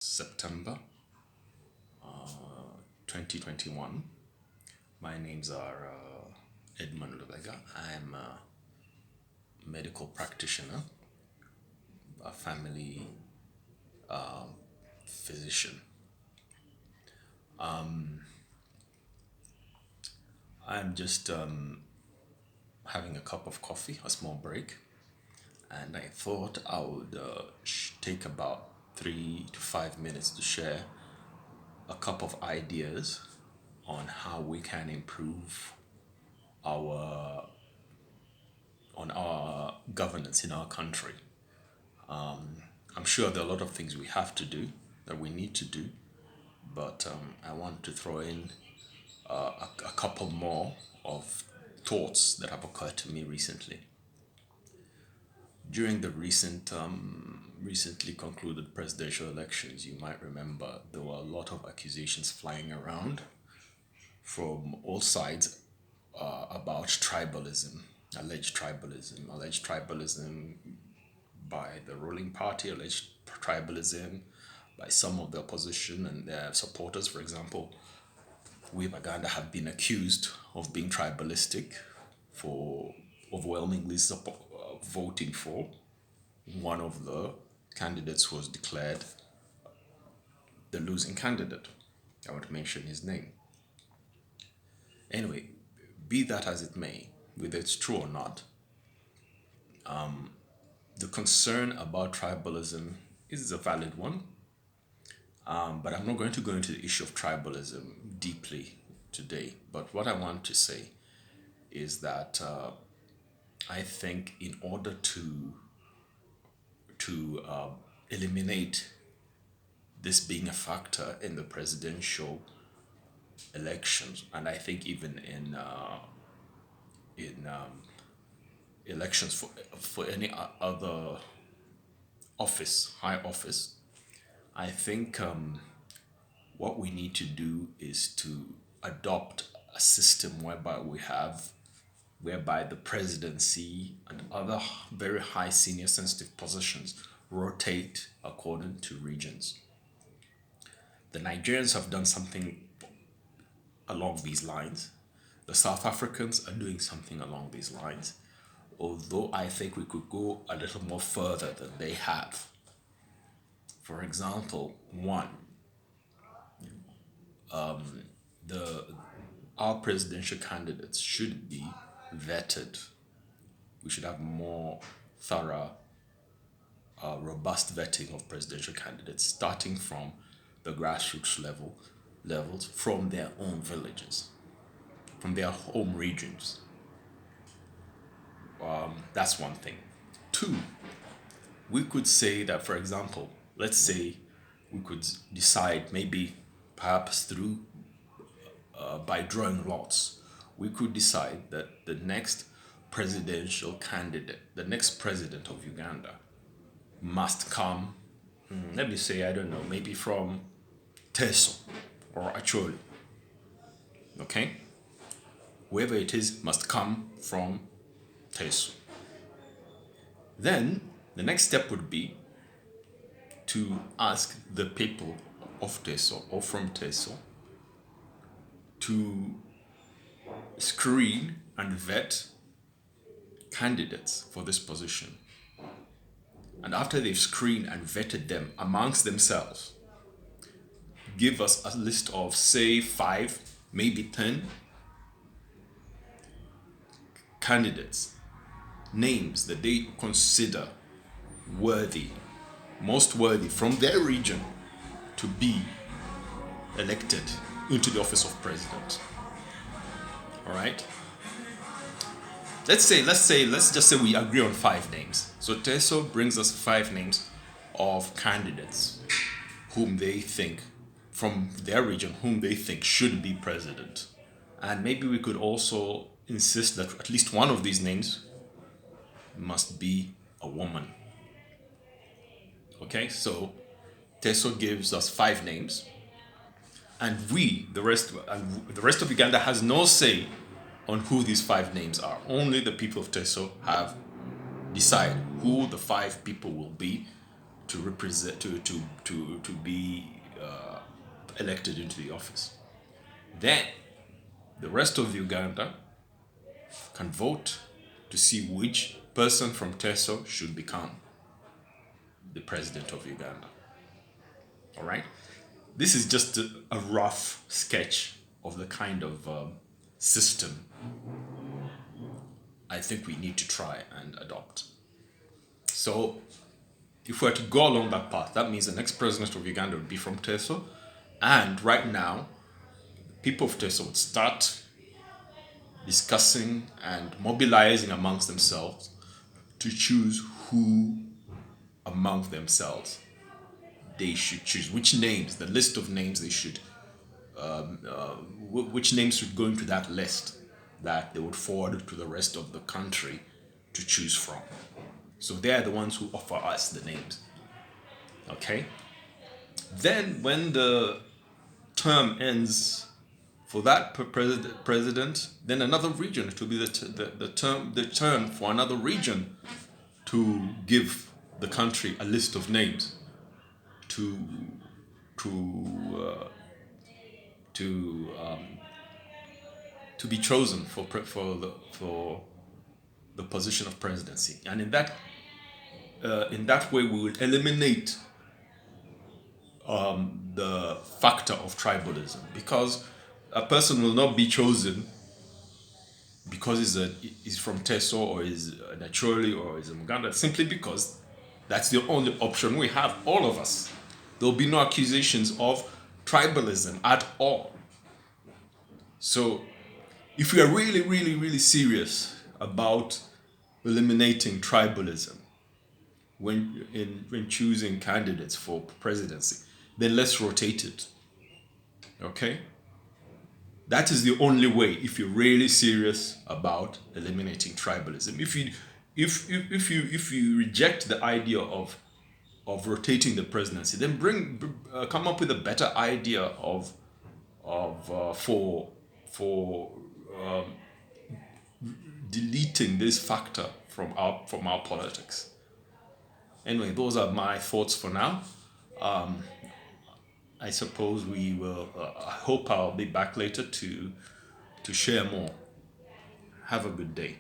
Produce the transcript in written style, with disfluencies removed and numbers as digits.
September 2021. My names are Edmund Lubega. I'm a medical practitioner, a family physician. I'm just having a cup of coffee, a small break, and I thought I would take about 3 to 5 minutes to share a couple of ideas on how we can improve our on our governance in our country. I'm sure there are a lot of things we have to do that we need to do, but I want to throw in a couple more of thoughts that have occurred to me recently. During the recently concluded presidential elections, you might remember there were a lot of accusations flying around from all sides about tribalism, alleged tribalism by the ruling party, alleged tribalism by some of the opposition and their supporters. For example, we in Uganda have been accused of being tribalistic for overwhelmingly voting for one of the candidates who was declared the losing candidate. I won't mention his name. Anyway, be that as it may, whether it's true or not, the concern about tribalism is a valid one, but I'm not going to go into the issue of tribalism deeply today. But what I want to say is that I think in order to eliminate this being a factor in the presidential elections, and I think even in elections for any other office, high office, I think what we need to do is to adopt a system whereby the presidency and other very high senior sensitive positions rotate according to regions. The Nigerians have done something along these lines. The South Africans are doing something along these lines, although I think we could go a little more further than they have. For example, one, the our presidential candidates should be vetted. We should have more thorough, robust vetting of presidential candidates, starting from the grassroots levels, from their own villages, from their home regions. That's one thing. Two, we could say that, for example, let's say we could decide, maybe perhaps through by drawing lots, we could decide that the next presidential candidate, the next president of Uganda, must come, let me say, I don't know, maybe from Teso or Acholi. Okay? Whoever it is must come from Teso. Then the next step would be to ask the people of Teso or from Teso to screen and vet candidates for this position. And after they've screened and vetted them amongst themselves, give us a list of, say, 5, maybe 10 candidates, names that they consider worthy, most worthy from their region to be elected into the office of president. All right? Let's just say we agree on 5 names. So Teso brings us 5 names of candidates whom they think, from their region, whom they think should be president. And maybe we could also insist that at least one of these names must be a woman. Okay, so Teso gives us 5 names, and the rest of Uganda has no say on who these 5 names are. Only the people of Teso have decide who the 5 people will be to represent to be elected into the office. Then the rest of Uganda can vote to see which person from Teso should become the president of Uganda. All right? This is just a rough sketch of the kind of system I think we need to try and adopt. So, if we're to go along that path, that means the next president of Uganda would be from Teso, and right now, people of Teso would start discussing and mobilizing amongst themselves to choose who among themselves they should choose, which names, the list of names they should, which names should go into that list that they would forward to the rest of the country to choose from. So they are the ones who offer us the names. Okay? Then when the term ends for that president, then another region, it will be the turn for another region to give the country a list of names to be chosen for the position of presidency, and in that way we will eliminate the factor of tribalism, because a person will not be chosen because he's from Teso or is naturally or is a Buganda, simply because that's the only option we have, all of us. There will be no accusations of tribalism at all. So if we are really, really, really serious about eliminating tribalism when choosing candidates for presidency, then let's rotate it. Okay? That is the only way if you're really serious about eliminating tribalism. If you reject the idea of rotating the presidency, then come up with a better idea for deleting this factor from our politics. Anyway, those are my thoughts for now. I suppose we will. I hope I'll be back later to share more. Have a good day.